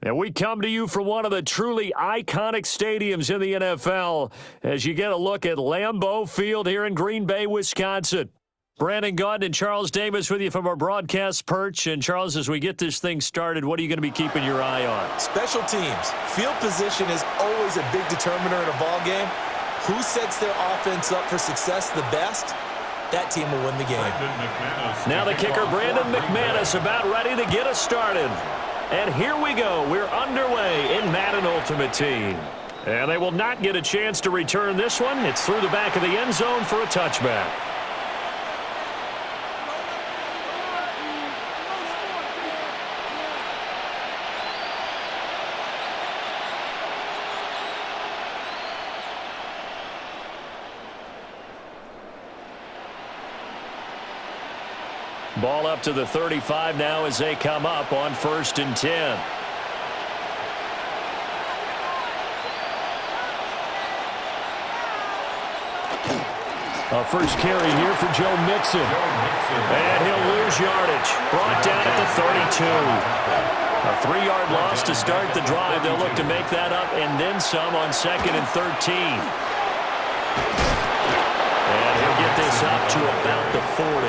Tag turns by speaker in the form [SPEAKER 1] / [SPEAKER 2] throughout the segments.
[SPEAKER 1] And we come to you from one of the truly iconic stadiums in the NFL as you get a look at Lambeau Field here in Green Bay, Wisconsin. Brandon Gaudin and Charles Davis with you from our broadcast perch. And, Charles, as we get this thing started, what are you going to be keeping your eye on?
[SPEAKER 2] Special teams. Field position is always a big determiner in a ball game. Who sets their offense up for success the best? That team will win the game.
[SPEAKER 1] Now the kicker, Brandon McManus, about ready to get us started. And here we go. We're underway in Madden Ultimate Team. And they will not get a chance to return this one. It's through the back of the end zone for a touchback. Ball up to the 35 now as they come up on 1st and 10. A first carry here for Joe Mixon. And he'll lose yardage. Brought down at the 32. A 3-yard loss to start the drive. They'll look to make that up and then some on 2nd and 13. And he'll get this up to about the 40.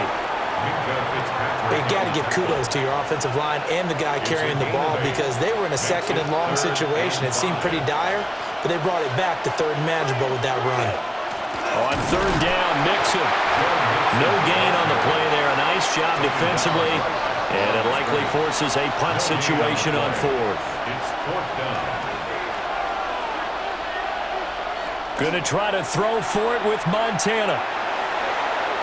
[SPEAKER 2] You got to give kudos to your offensive line and the guy carrying the ball because they were in a 2nd and long situation. It seemed pretty dire, but they brought it back to 3rd and manageable with that run.
[SPEAKER 1] On 3rd down, Mixon. No gain on the play there. A nice job defensively, and it likely forces a punt situation on 4th.
[SPEAKER 3] It's 4th down.
[SPEAKER 1] Going to try to throw for it with Montana.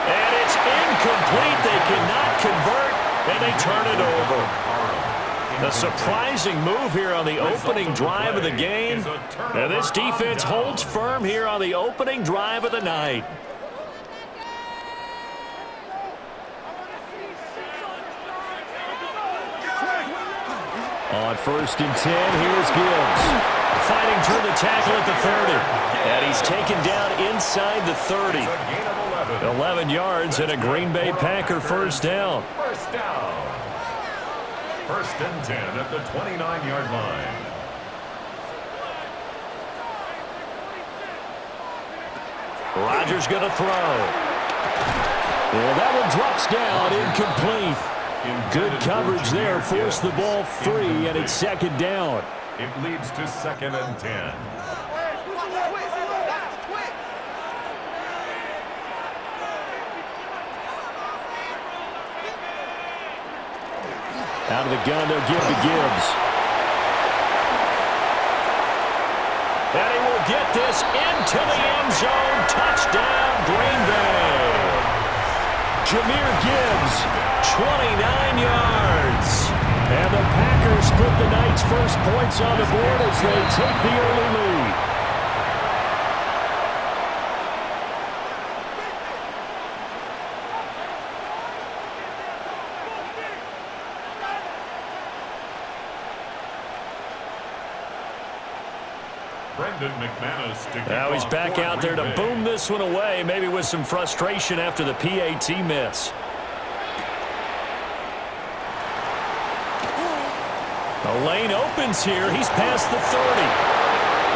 [SPEAKER 1] And it's incomplete. They cannot convert, and they turn it over. A surprising move here on the opening drive of the game. And this defense holds firm here on the opening drive of the night. On 1st and 10, here's Gibbs. Fighting through the tackle at the 30. And he's taken down inside the 30. 11 yards and a Green Bay Packer first down.
[SPEAKER 3] First down. 1st and 10 at the 29-yard line.
[SPEAKER 1] Rodgers going to throw. And that one drops down, incomplete. Good coverage there, forced the ball free, and it's 2nd down.
[SPEAKER 3] It leads to 2nd and 10.
[SPEAKER 1] Out of the gun, they'll give to Gibbs. And he will get this into the end zone. Touchdown, Green Bay. Jahmyr Gibbs, 29 yards. And the Packers put the night's first points on the board as they take the early lead. Now he's back out there to boom this one away, maybe with some frustration after the PAT miss. The lane opens here. He's past the 30.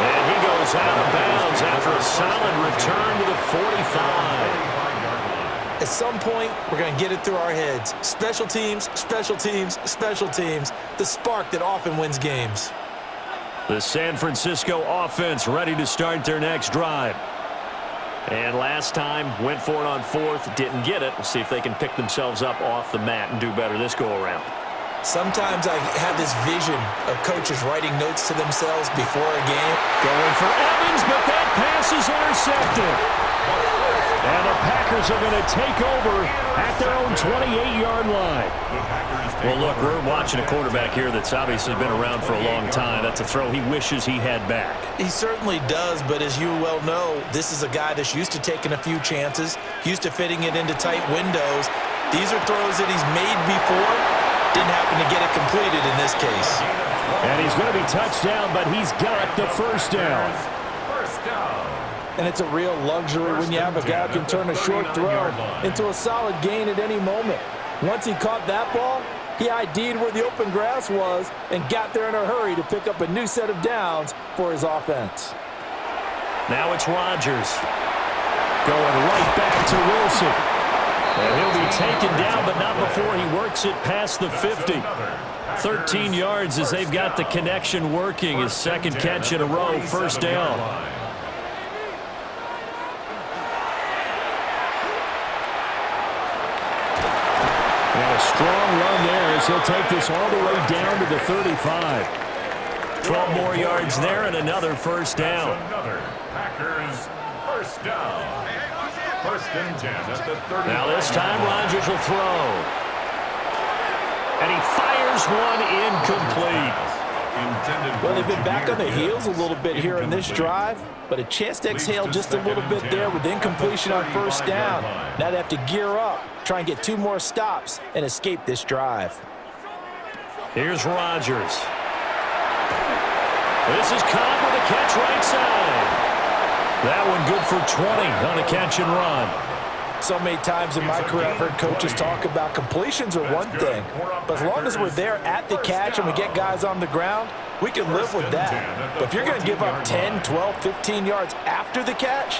[SPEAKER 1] And he goes out of bounds after a solid return to the 45.
[SPEAKER 2] At some point, we're going to get it through our heads. Special teams, special teams, special teams. The spark that often wins games.
[SPEAKER 1] The San Francisco offense ready to start their next drive. And last time, went for it on 4th, didn't get it. We'll see if they can pick themselves up off the mat and do better this go-around.
[SPEAKER 2] Sometimes I have this vision of coaches writing notes to themselves before a game.
[SPEAKER 1] Going for Evans, but that pass is intercepted. And the Packers are going to take over at their own 28-yard line. Well, look, we're watching a quarterback here that's obviously been around for a long time. That's a throw he wishes he had back.
[SPEAKER 2] He certainly does, but as you well know, this is a guy that's used to taking a few chances, used to fitting it into tight windows. These are throws that he's made before. Didn't happen to get it completed in this case.
[SPEAKER 1] And he's going to be touched down, but he's got the first down.
[SPEAKER 3] First down.
[SPEAKER 2] And it's a real luxury when you have a guy who can turn a short throw into a solid gain at any moment. Once he caught that ball, He ID'd where the open grass was and got there in a hurry to pick up a new set of downs for his offense.
[SPEAKER 1] Now it's Rodgers. Going right back to Wilson. And he'll be taken down, but not before he works it past the 50. 13 yards as they've got the connection working. His second catch in a row, first down. And a strong run there as he'll take this all the way down to the 35. 12 more yards there and another first down.
[SPEAKER 3] Another Packers first down. First and 10 at the 30.
[SPEAKER 1] Now this time Rodgers will throw. And he fires one incomplete.
[SPEAKER 2] Well, they've been back on the heels a little bit here in this drive, but a chance to exhale just a little bit there with incompletion on first down. Now they have to gear up, try and get 2 more stops, and escape this drive.
[SPEAKER 1] Here's Rodgers. This is caught with a catch right side. That one good for 20 on a catch and run.
[SPEAKER 2] So many times in my career I've heard coaches talk about completions are one thing, but as long as we're there at the catch and we get guys on the ground, we can live with that. But if you're going to give up 10, 12, 15 yards after the catch,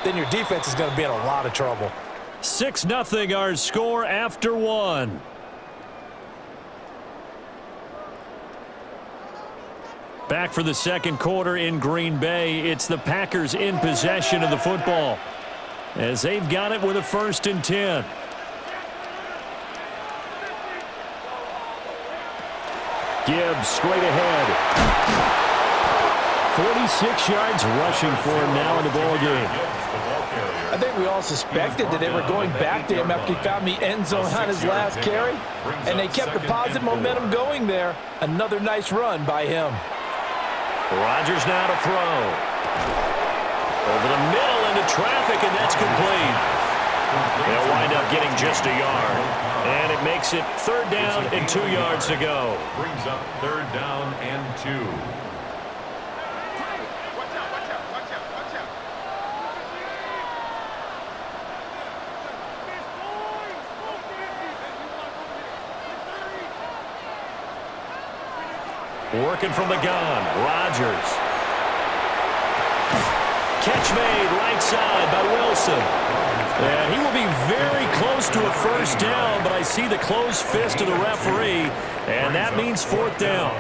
[SPEAKER 2] then your defense is going to be in a lot of trouble.
[SPEAKER 1] 6-0 our score after one. Back for the second quarter in Green Bay. It's the Packers in possession of the football as they've got it with a first and 10. Gibbs straight ahead. 46 yards rushing for him now in the ballgame.
[SPEAKER 2] I think we all suspected that they were going back to him after he found the end zone on his last carry, and they kept the positive momentum going there. Another nice run by him.
[SPEAKER 1] Rodgers now to throw. Over the middle into traffic, and that's complete. They'll wind up getting just a yard. And it makes it third down and 2 yards to go.
[SPEAKER 3] Brings up third down and 2.
[SPEAKER 1] Working from the gun, Rodgers. Catch made right side by Wilson. And he will be very close to a first down, but I see the closed fist of the referee, and that means fourth down.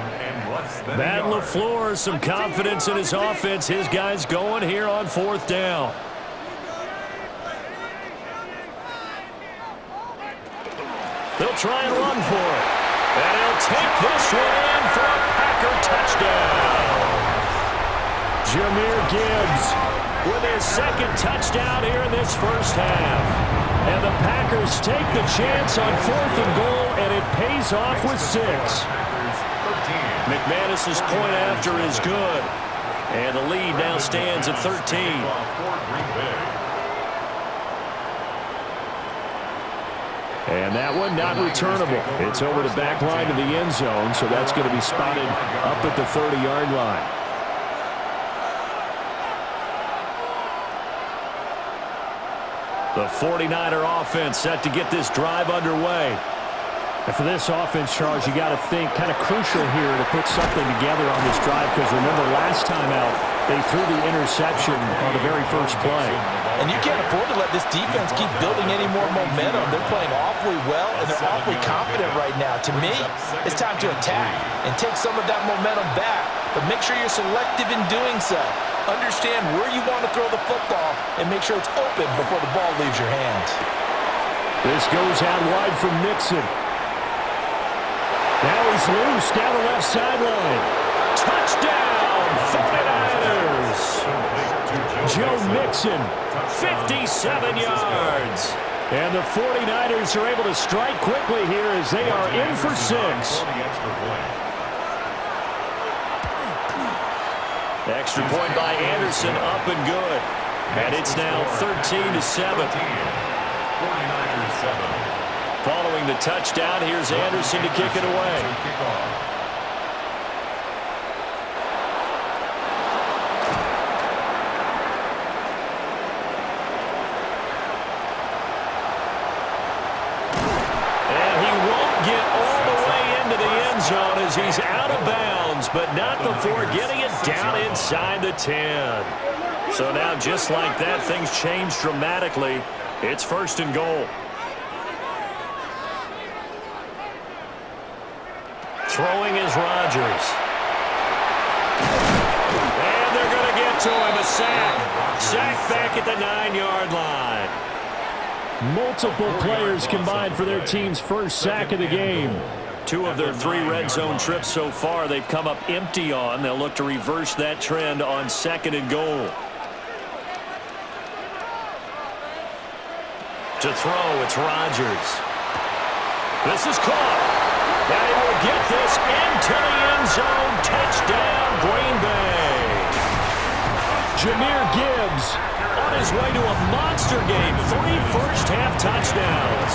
[SPEAKER 1] Matt LaFleur, some confidence in his offense. His guys going here on fourth down. They'll try and run for it. And he'll take this one in for a Packer touchdown. Jahmyr Gibbs with his second touchdown here in this first half. And the Packers take the chance on 4th and goal, and it pays off with 6. McManus's point after is good. And the lead now stands at 13. And that one not returnable. It's over the back line of the end zone, so that's going to be spotted up at the 30-yard line. The 49er offense set to get this drive underway. And for this offense, Charles, you got to think kind of crucial here to put something together on this drive, because remember last time out, they threw the interception on the very first play.
[SPEAKER 2] And you can't afford to let this defense keep building any more momentum. They're playing awfully well, and they're awfully confident right now. To me, it's time to attack and take some of that momentum back, but make sure you're selective in doing so. Understand where you want to throw the football and make sure it's open before the ball leaves your hands.
[SPEAKER 1] This goes out wide from Mixon. Now he's loose down the left sideline. Touchdown, 49ers. Joe Mixon, 57 yards. And the 49ers are able to strike quickly here as they are in for 6. Extra point by Anderson, up and good. And it's now 13-7.
[SPEAKER 3] 49ers 7.
[SPEAKER 1] Following the touchdown, here's Anderson to kick it away. And he won't get all the as he's out of bounds, but not before getting it down inside the 10. So now, just like that, things change dramatically. It's 1st and goal. Throwing is Rodgers. And they're going to get to him, a sack. Sack back at the 9-yard line.
[SPEAKER 4] Multiple players combined for their team's first sack of the game.
[SPEAKER 1] 2 of their 3 red zone trips so far they've come up empty on. They'll look to reverse that trend on 2nd and goal. To throw, it's Rodgers. This is caught. And he will get this into the end zone. Touchdown, Green Bay.
[SPEAKER 4] Jahmyr Gibbs
[SPEAKER 1] On his way to a monster game. 3 first-half touchdowns.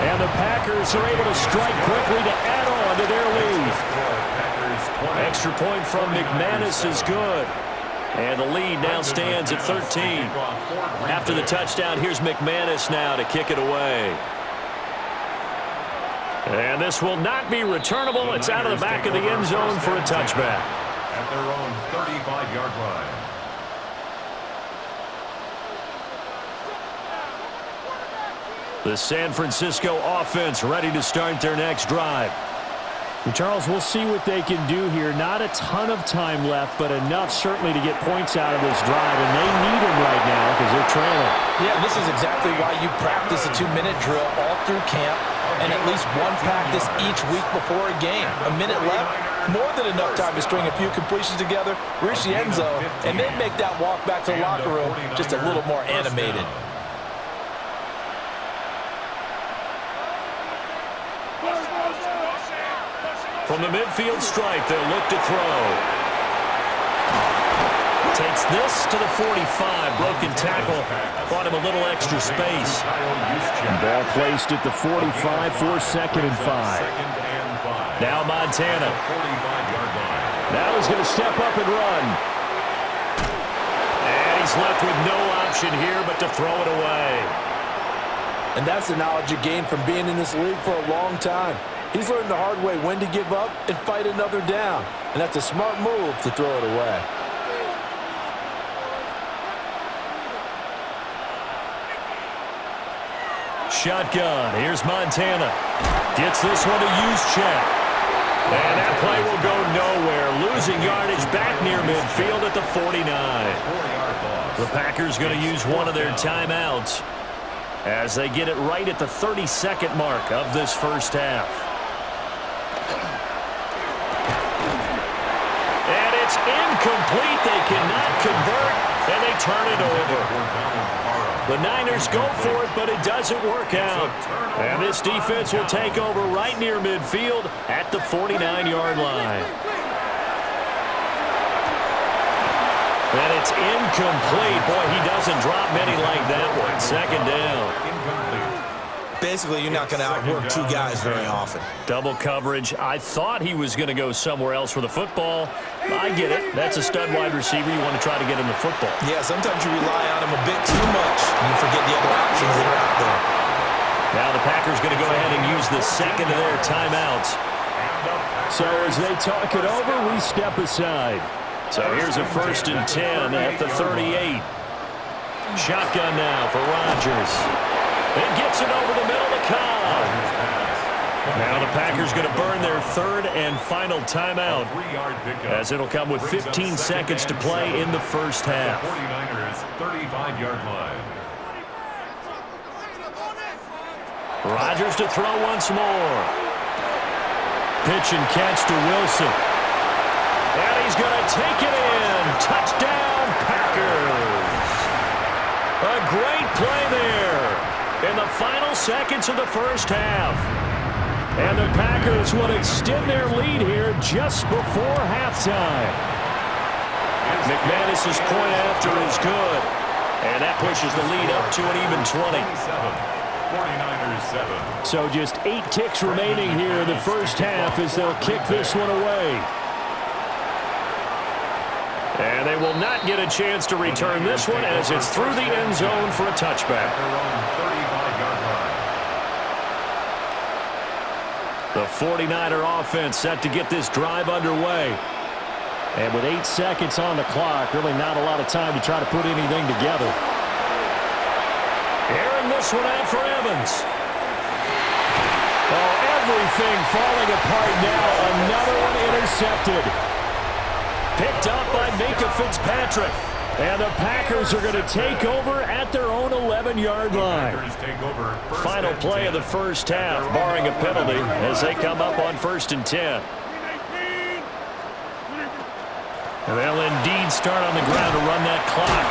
[SPEAKER 4] And the Packers are able to strike quickly to add on to their lead.
[SPEAKER 1] Extra point from McManus is good. And the lead now stands at 13. After the touchdown, here's McManus now to kick it away. And this will not be returnable. It's out of the back of the end zone for a touchback.
[SPEAKER 3] At their own 35-yard line.
[SPEAKER 1] The San Francisco offense ready to start their next drive.
[SPEAKER 4] Charles, we'll see what they can do here. Not a ton of time left, but enough certainly to get points out of this drive, and they need them right now because they're trailing.
[SPEAKER 2] Yeah, this is exactly why you practice a 2-minute drill all through camp and at least one practice each week before a game. A minute left, more than enough time to string a few completions together, reach the end zone, and then make that walk back to the locker room just a little more animated.
[SPEAKER 1] From the midfield stripe, they'll look to throw. Takes this to the 45. Broken tackle. Brought him a little extra space.
[SPEAKER 4] Ball placed at the 45 for 2nd and 5.
[SPEAKER 1] Now Montana. Now he's going to step up and run. And he's left with no option here but to throw it away.
[SPEAKER 5] And that's the knowledge you gain from being in this league for a long time. He's learned the hard way when to give up and fight another down. And that's a smart move to throw it away.
[SPEAKER 1] Shotgun. Here's Montana. Gets this one to Juszczyk. And that play will go nowhere. Losing yardage back near midfield at the 49. The Packers going to use one of their timeouts as they get it right at the 32nd mark of this first half. And it's incomplete. They cannot convert, and they turn it over. The Niners go for it, but it doesn't work out. And this defense will take over right near midfield at the 49-yard line. And it's incomplete. Boy, he doesn't drop many like that one. 2nd down.
[SPEAKER 2] Basically, you're not going to outwork 2 guys very often.
[SPEAKER 1] Double coverage. I thought he was going to go somewhere else for the football. I get it. That's a stud wide receiver. You want to try to get him the football.
[SPEAKER 2] Yeah, sometimes you rely on him a bit too much, and you forget the other options that are out there.
[SPEAKER 1] Now the Packers going to go ahead and use the 2nd of their timeouts.
[SPEAKER 4] So as they talk it over, we step aside.
[SPEAKER 1] So here's a 1st and 10 at the 38. Shotgun now for Rodgers. It gets it over the middle to Cobb. Now the Packers going to burn their 3rd and final timeout as it'll come with 15 seconds to play in the first half.
[SPEAKER 3] 49ers 35-yard line.
[SPEAKER 1] Rodgers to throw once more. Pitch and catch to Wilson. And he's going to take it in. Touchdown, Packers. A great play there in the final seconds of the first half. And the Packers will extend their lead here just before halftime. McManus's point after is good. And that pushes the lead up to an even 20.
[SPEAKER 3] 49ers 7.
[SPEAKER 4] So just 8 ticks remaining here in the first half as they'll kick this one away.
[SPEAKER 1] And they will not get a chance to return this one as it's through the end zone for a touchback. The 49er offense set to get this drive underway.
[SPEAKER 4] And with 8 seconds on the clock, really not a lot of time to try to put anything together.
[SPEAKER 1] Airing this one out for Evans. Oh, everything falling apart now. Another one intercepted. Picked up by Minka Fitzpatrick.
[SPEAKER 4] And the Packers are going to take over at their own 11-yard line.
[SPEAKER 1] Final play of the first half, barring a penalty, as they come up on 1st and 10. And they'll indeed start on the ground to run that clock.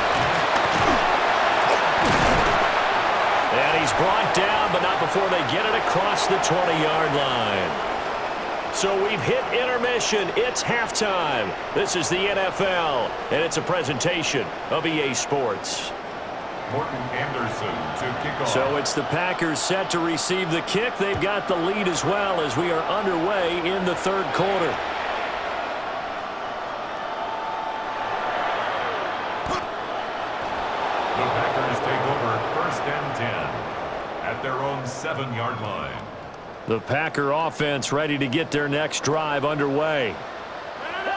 [SPEAKER 1] And he's brought down, but not before they get it across the 20-yard line. So we've hit intermission. It's halftime. This is the NFL, and it's a presentation of EA Sports.
[SPEAKER 3] Morton Anderson to kick off.
[SPEAKER 1] So it's the Packers set to receive the kick. They've got the lead as well as we are underway in the third quarter.
[SPEAKER 3] The Packers take over 1st and 10 at their own 7-yard line.
[SPEAKER 1] The Packer offense ready to get their next drive underway.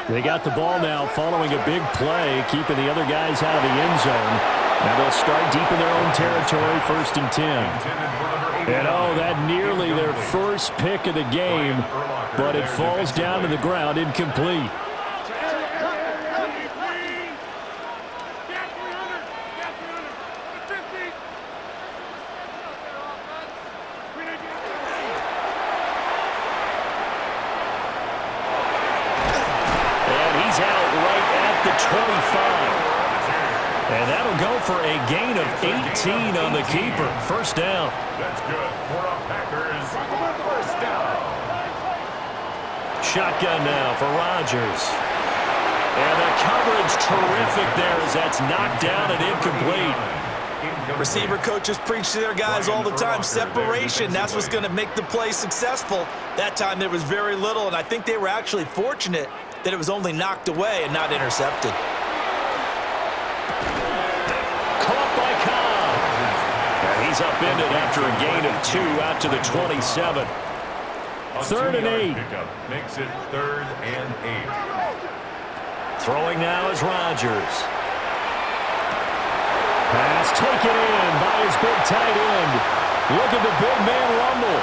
[SPEAKER 4] They got the ball now following a big play, keeping the other guys out of the end zone. Now they'll start deep in their own territory, 1st and 10. And oh, that nearly their first pick of the game, but it falls down to the ground incomplete.
[SPEAKER 1] And that'll go for a gain of 18 on the keeper. First down.
[SPEAKER 3] That's good for a Packers first down.
[SPEAKER 1] Shotgun now for Rodgers. And the coverage terrific there as that's knocked down and incomplete.
[SPEAKER 2] Receiver coaches preach to their guys all the time. Separation, that's what's going to make the play successful. That time there was very little, and I think they were actually fortunate that it was only knocked away and not intercepted.
[SPEAKER 1] Caught by Cobb. And he's upended after a gain of 2 out to the 27.
[SPEAKER 4] 3rd and 8.
[SPEAKER 3] Pickup makes it 3rd and 8.
[SPEAKER 1] Throwing now is Rodgers.
[SPEAKER 4] Pass taken in by his big tight end. Look at the big man rumble.